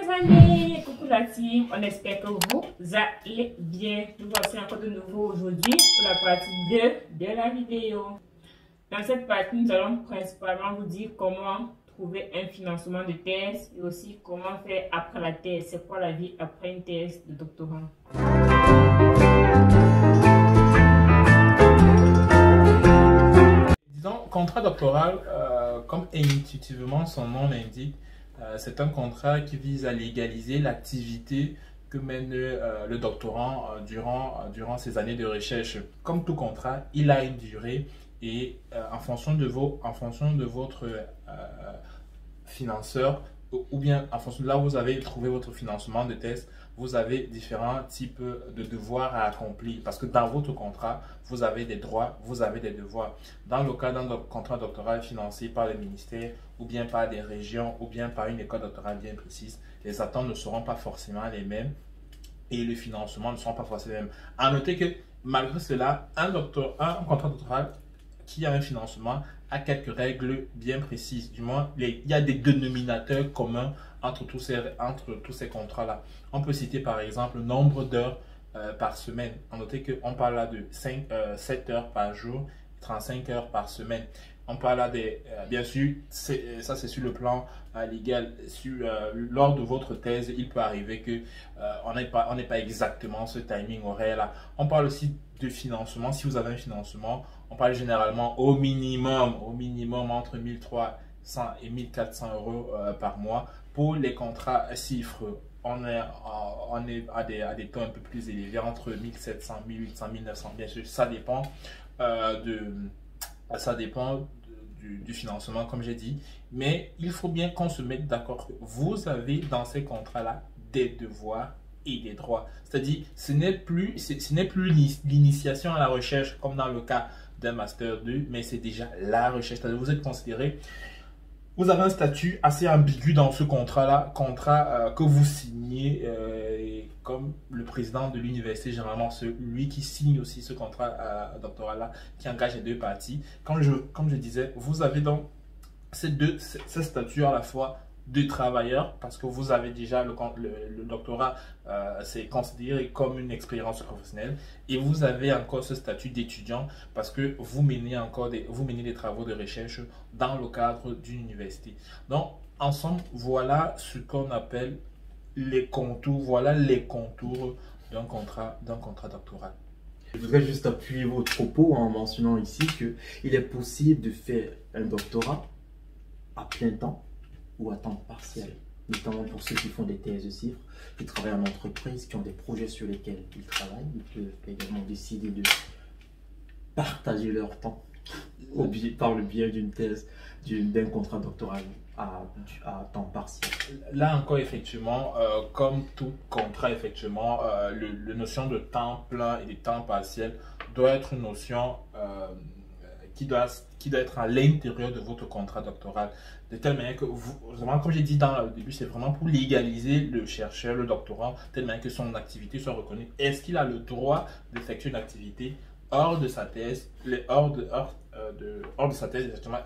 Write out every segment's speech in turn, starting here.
mes amis, coucou la team, on espère que vous allez bien. Nous voici encore de nouveau aujourd'hui pour la partie 2 de la vidéo. Dans cette partie, nous allons principalement vous dire comment trouver un financement de thèse et aussi comment faire après la thèse. C'est quoi la vie après une thèse de doctorat? Disons, contrat doctoral, comme intuitivement son nom l'indique, c'est un contrat qui vise à légaliser l'activité que mène le doctorant durant ses années de recherche. Comme tout contrat, il a une durée et en fonction de votre financeur ou bien en fonction de là où vous avez trouvé votre financement de thèse, vous avez différents types de devoirs à accomplir parce que dans votre contrat, vous avez des droits, vous avez des devoirs. Dans le cas d'un contrat doctoral financé par le ministère ou bien par des régions ou bien par une école doctorale bien précise, les attentes ne seront pas forcément les mêmes et le financement ne sera pas forcément les mêmes. À noter que malgré cela, un contrat doctoral qui a un financement a quelques règles bien précises. Du moins, il y a des dénominateurs communs entre tous ces contrats-là. On peut citer par exemple le nombre d'heures par semaine. À noter qu'on parle là de 7 heures par jour, 35 heures par semaine. On parle là des, bien sûr, ça c'est sur le plan légal. Lors de votre thèse, il peut arriver que on n'ait pas exactement ce timing horaire là. On parle aussi de financement. Si vous avez un financement, on parle généralement au minimum entre 1300 et 1400 euros par mois. Pour les contrats chiffres, on est à des taux un peu plus élevés, entre 1700, 1800, 1900. Bien sûr, ça dépend du financement, comme j'ai dit. Mais il faut bien qu'on se mette d'accord que vous avez dans ces contrats-là des devoirs et des droits. C'est-à-dire, ce n'est plus l'initiation à la recherche comme dans le cas d'un Master 2, mais c'est déjà la recherche. C'est-à-dire, vous êtes considéré, vous avez un statut assez ambigu dans ce contrat-là, que vous signez comme le président de l'université, généralement celui qui signe aussi ce contrat doctoral-là, qui engage les deux parties. Comme je disais, vous avez donc ces statuts à la fois de travailleur, parce que vous avez déjà le doctorat, c'est considéré comme une expérience professionnelle, et vous avez encore ce statut d'étudiant parce que vous menez des travaux de recherche dans le cadre d'une université. Donc, ensemble, voilà ce qu'on appelle les contours, d'un contrat doctoral. Je voudrais juste appuyer votre propos en mentionnant ici qu'il est possible de faire un doctorat à plein temps ou à temps partiel, notamment pour ceux qui font des thèses de chiffres, qui travaillent en entreprise, qui ont des projets sur lesquels ils travaillent. Ils peuvent également décider de partager leur temps par le biais d'une thèse, d'un contrat doctoral à temps partiel. Là encore, effectivement, comme tout contrat, effectivement, la notion de temps plein et de temps partiel doit être une notion qui doit être à l'intérieur de votre contrat doctoral. De telle manière que vraiment, comme j'ai dit dans le début, c'est vraiment pour légaliser le chercheur, le doctorant, de telle manière que son activité soit reconnue. Est-ce qu'il a le droit d'effectuer une activité hors de sa thèse, hors de sa thèse, exactement.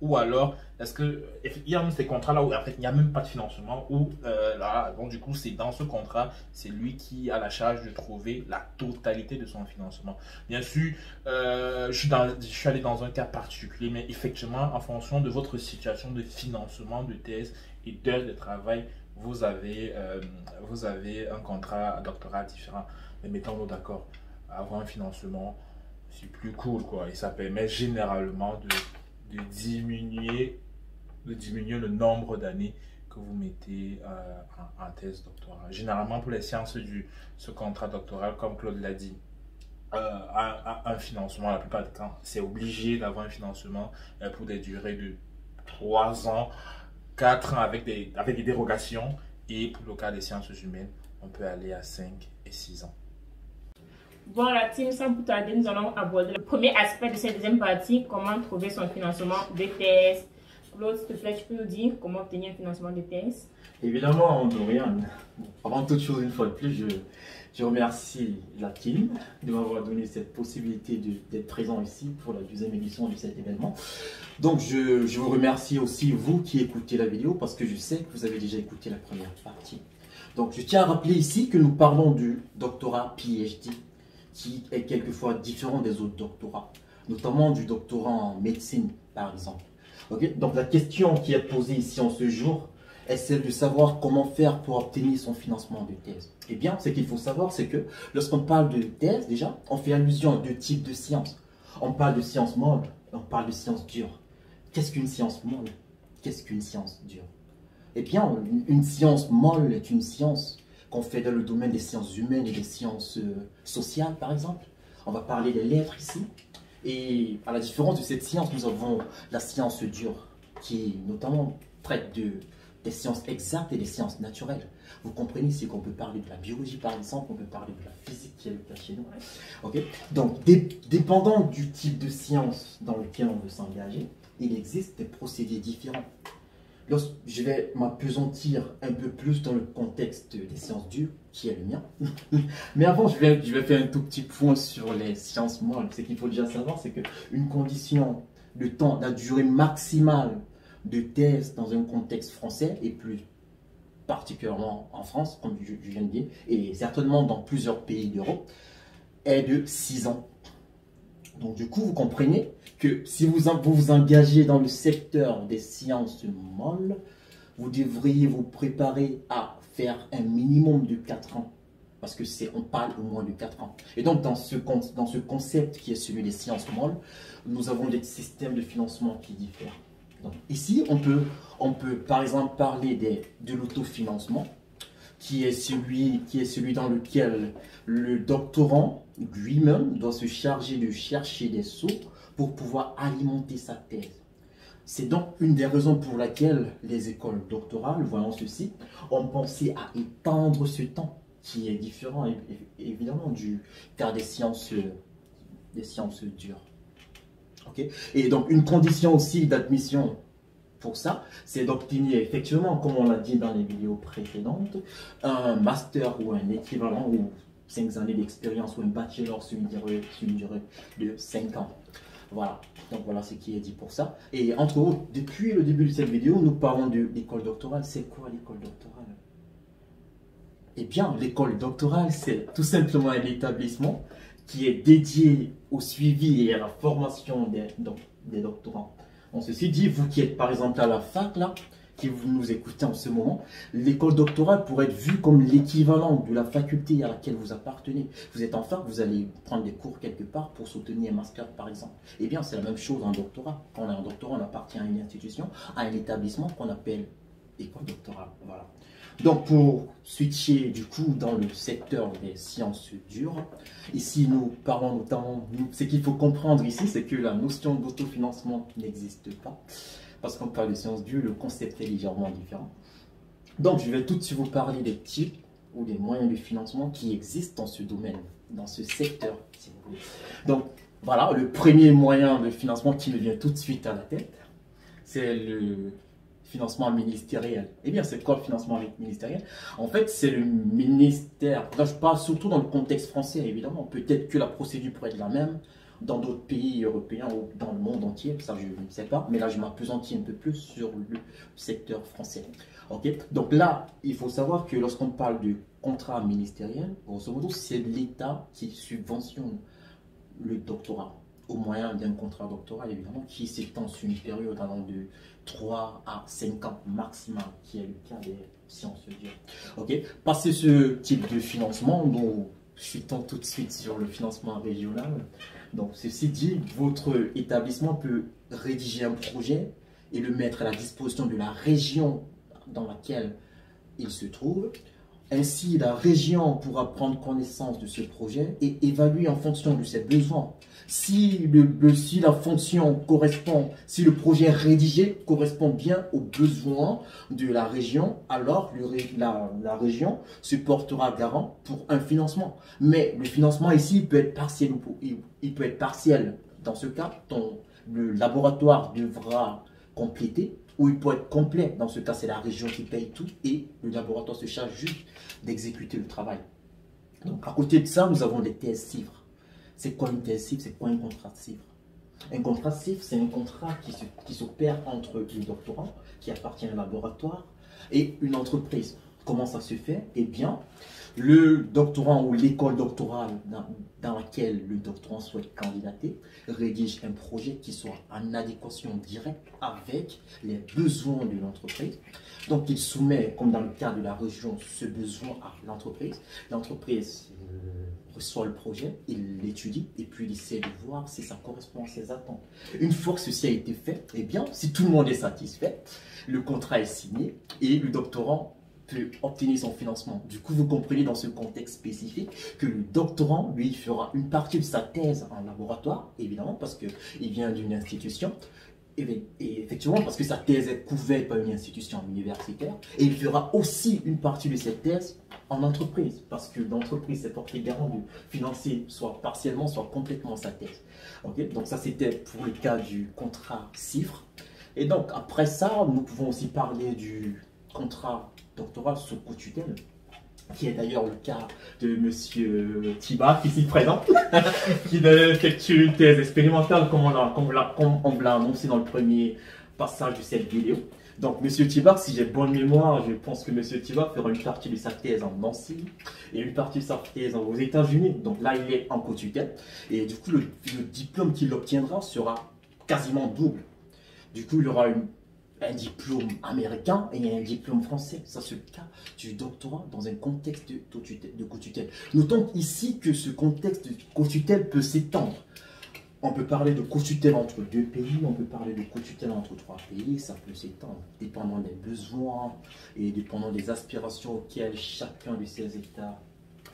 Ou alors, il y a même ces contrats-là où en fait, il n'y a même pas de financement, donc du coup, c'est dans ce contrat, c'est lui qui a la charge de trouver la totalité de son financement. Bien sûr, je suis allé dans un cas particulier, mais effectivement, en fonction de votre situation de financement de thèse et d'heures de travail, vous avez un contrat doctoral différent. Mais mettons-nous d'accord. Avoir un financement, c'est plus cool, quoi. Et ça permet généralement de diminuer le nombre d'années que vous mettez en thèse doctorale. Généralement, pour les sciences ce contrat doctoral, comme Claude l'a dit, un financement, la plupart du temps, c'est obligé d'avoir un financement pour des durées de 3 ans, 4 ans avec des dérogations. Et pour le cas des sciences humaines, on peut aller à 5 et 6 ans. Bon, la team, sans plus tarder, nous allons aborder le premier aspect de cette deuxième partie, comment trouver son financement de thèse. Claude, s'il te plaît, tu peux nous dire comment obtenir un financement de thèse? Évidemment, Dorian. Avant toute chose, une fois de plus, je remercie la team de m'avoir donné cette possibilité d'être présent ici pour la deuxième édition de cet événement. Donc, je vous remercie aussi, vous qui écoutez la vidéo, parce que je sais que vous avez déjà écouté la première partie. Donc, je tiens à rappeler ici que nous parlons du doctorat PhD, qui est quelquefois différent des autres doctorats, notamment du doctorat en médecine, par exemple. Okay? Donc, la question qui est posée ici en ce jour est celle de savoir comment faire pour obtenir son financement de thèse. Eh bien, ce qu'il faut savoir, c'est que lorsqu'on parle de thèse, déjà, on fait allusion à deux types de sciences. On parle de sciences molles, on parle de sciences dures. Qu'est-ce qu'une science molle? Qu'est-ce qu'une science dure? Eh bien, une science molle est une science qu'on fait dans le domaine des sciences humaines et des sciences sociales, par exemple. On va parler des lettres ici. Et à la différence de cette science, nous avons la science dure, qui notamment traite des sciences exactes et des sciences naturelles. Vous comprenez ici qu'on peut parler de la biologie, par exemple, on peut parler de la physique qui est le cas chez nous. Okay? Donc, dépendant du type de science dans lequel on veut s'engager, il existe des procédés différents. Je vais m'appesantir un peu plus dans le contexte des sciences dures, qui est le mien. Mais avant, je vais faire un tout petit point sur les sciences molles. Ce qu'il faut déjà savoir, c'est qu'une condition de temps, la durée maximale de thèse dans un contexte français, et plus particulièrement en France, comme je viens de dire, et certainement dans plusieurs pays d'Europe, est de 6 ans. Donc du coup, vous comprenez que si vous vous engagez dans le secteur des sciences molles, vous devriez vous préparer à faire un minimum de 4 ans. Parce que on parle au moins de 4 ans. Et donc, dans ce concept qui est celui des sciences molles, nous avons des systèmes de financement qui diffèrent. Donc, ici, on peut par exemple parler de l'autofinancement, qui est celui dans lequel le doctorant lui-même doit se charger de chercher des sous pour pouvoir alimenter sa thèse. C'est donc une des raisons pour laquelle les écoles doctorales, voyant ceci, ont pensé à étendre ce temps, qui est différent évidemment du cas des sciences dures. Okay? Et donc une condition aussi d'admission pour ça, c'est d'obtenir effectivement, comme on l'a dit dans les vidéos précédentes, un master ou un équivalent ou 5 années d'expérience ou un bachelor sur une durée de 5 ans. Voilà, donc voilà ce qui est dit pour ça. Et entre autres, depuis le début de cette vidéo, nous parlons de l'école doctorale. C'est quoi l'école doctorale? Eh bien, l'école doctorale, c'est tout simplement un établissement qui est dédié au suivi et à la formation des doctorants. On ceci dit, vous qui êtes par exemple à la fac, là, qui vous nous écoutez en ce moment, l'école doctorale pourrait être vue comme l'équivalent de la faculté à laquelle vous appartenez. Vous êtes en fac, vous allez prendre des cours quelque part pour soutenir un master par exemple. Eh bien, c'est la même chose en doctorat. Quand on est en doctorat, on appartient à une institution, à un établissement qu'on appelle école doctorale. Voilà. Donc, pour switcher du coup dans le secteur des sciences dures, ici nous parlons notamment, ce qu'il faut comprendre ici, c'est que la notion d'autofinancement n'existe pas. Parce qu'on parle de sciences dures, le concept est légèrement différent. Donc, je vais tout de suite vous parler des types ou des moyens de financement qui existent dans ce domaine, dans ce secteur, si vous voulez. Donc, voilà, le premier moyen de financement qui me vient tout de suite à la tête, c'est le financement ministériel. Eh bien, c'est quoi le financement ministériel? En fait, c'est le ministère. Là, je parle surtout dans le contexte français, évidemment. Peut-être que la procédure pourrait être la même dans d'autres pays européens ou dans le monde entier, ça je ne sais pas, mais là je m'appesantis un peu plus sur le secteur français. Okay? Donc là, il faut savoir que lorsqu'on parle de contrat ministériel, grosso modo, c'est l'État qui subventionne le doctorat au moyen d'un contrat doctoral, évidemment, qui s'étend sur une période allant de 3 à 5 ans maximum, qui est le cas des sciences dures. Okay? Passé ce type de financement, nous chutons tout de suite sur le financement régional. Donc, ceci dit, votre établissement peut rédiger un projet et le mettre à la disposition de la région dans laquelle il se trouve. Ainsi, la région pourra prendre connaissance de ce projet et évaluer en fonction de ses besoins. Si la fonction correspond, si le projet rédigé correspond bien aux besoins de la région, alors la région se portera garant pour un financement. Mais le financement ici peut être partiel. Il peut être partiel. Dans ce cas, le laboratoire devra compléter ou il peut être complet. Dans ce cas, c'est la région qui paye tout et le laboratoire se charge juste d'exécuter le travail. Donc, à côté de ça, nous avons des thèses CIFRE. C'est quoi une thèse CIFRE? C'est quoi un contrat de CIFRE? Un contrat CIFRE, c'est un contrat qui s'opère entre le doctorant, qui appartient à un laboratoire, et une entreprise. Comment ça se fait? Eh bien, le doctorant ou l'école doctorale dans laquelle le doctorant souhaite candidater rédige un projet qui soit en adéquation directe avec les besoins de l'entreprise. Donc, il soumet, comme dans le cas de la région, ce besoin à l'entreprise. L'entreprise reçoit le projet, il l'étudie et puis il essaie de voir si ça correspond à ses attentes. Une fois que ceci a été fait, eh bien, si tout le monde est satisfait, le contrat est signé et le doctorant peut obtenir son financement. Du coup, vous comprenez dans ce contexte spécifique que le doctorant, lui, fera une partie de sa thèse en laboratoire, évidemment, parce qu'il vient d'une institution, et effectivement, parce que sa thèse est couverte par une institution universitaire, et il fera aussi une partie de cette thèse en entreprise, parce que l'entreprise est portée garant de financer soit partiellement, soit complètement sa thèse. Okay? Donc ça, c'était pour le cas du contrat CIFRE. Et donc, après ça, nous pouvons aussi parler du contrat doctoral sous co-tutelle, qui est d'ailleurs le cas de M. Tibar, qui s'y présente, qui effectue une thèse expérimentale, comme on l'a annoncé dans le premier passage de cette vidéo. Donc, M. Tibar, si j'ai bonne mémoire, je pense que M. Tibar fera une partie de sa thèse en Nancy et une partie de sa thèse aux États-Unis. Donc là, il est en co-tutelle. Et du coup, le diplôme qu'il obtiendra sera quasiment double. Du coup, il aura un diplôme américain et un diplôme français. Ça, c'est le cas du doctorat dans un contexte de co-tutelle. Notons ici que ce contexte de co-tutelle peut s'étendre. On peut parler de co-tutelle entre 2 pays, on peut parler de co-tutelle entre 3 pays, ça peut s'étendre, dépendant des besoins et dépendant des aspirations auxquelles chacun de ces États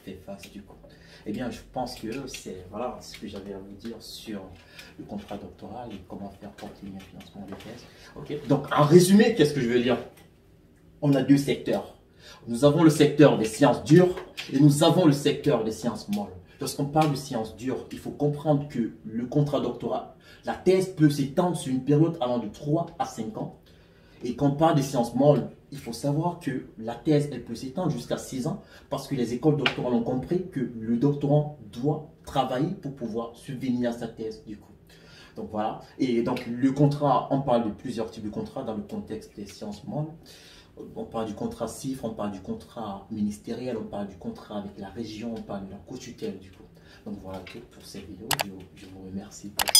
fait face du coup. Eh bien, je pense que c'est voilà, ce que j'avais à vous dire sur le contrat doctoral et comment faire pour obtenir un financement de thèse. Okay. Donc, en résumé, qu'est-ce que je veux dire? On a 2 secteurs. Nous avons le secteur des sciences dures et nous avons le secteur des sciences molles. Lorsqu'on parle de sciences dures, il faut comprendre que le contrat doctoral, la thèse peut s'étendre sur une période allant de 3 à 5 ans. Et quand on parle des sciences molles, il faut savoir que la thèse, elle peut s'étendre jusqu'à 6 ans parce que les écoles doctorales ont compris que le doctorant doit travailler pour pouvoir subvenir à sa thèse du coup. Donc voilà. Et donc le contrat, on parle de plusieurs types de contrats dans le contexte des sciences molles. On parle du contrat CIFRE, on parle du contrat ministériel, on parle du contrat avec la région, on parle de la co-tutelle du coup. Donc voilà tout pour cette vidéo. Je vous remercie pour ce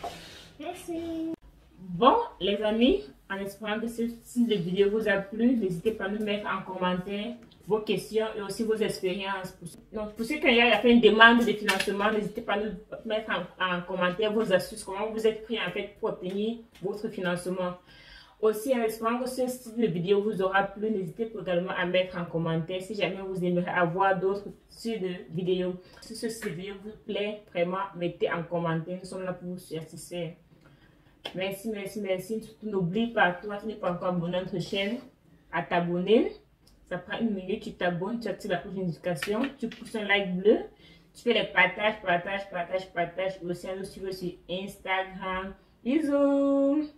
passage. Merci. Bon, les amis, en espérant que ce style de vidéo vous a plu, n'hésitez pas à nous mettre en commentaire vos questions et aussi vos expériences. Donc, pour ceux qui ont fait une demande de financement, n'hésitez pas à nous mettre en commentaire vos astuces, comment vous êtes pris en fait pour obtenir votre financement. Aussi, en espérant que ce style de vidéo vous aura plu, n'hésitez pas également à mettre en commentaire si jamais vous aimeriez avoir d'autres styles de vidéos. Si ce style de vidéo vous plaît, vraiment, mettez en commentaire. Nous sommes là pour vous assister. Merci, merci, merci. Surtout, n'oublie pas, toi qui n'es pas encore abonné à notre chaîne, à t'abonner. Ça prend 1 minute, tu t'abonnes, tu actives la cloche de notification, tu pousses un like bleu, tu fais les partages. Aussi, nous suivre sur Instagram. Bisous!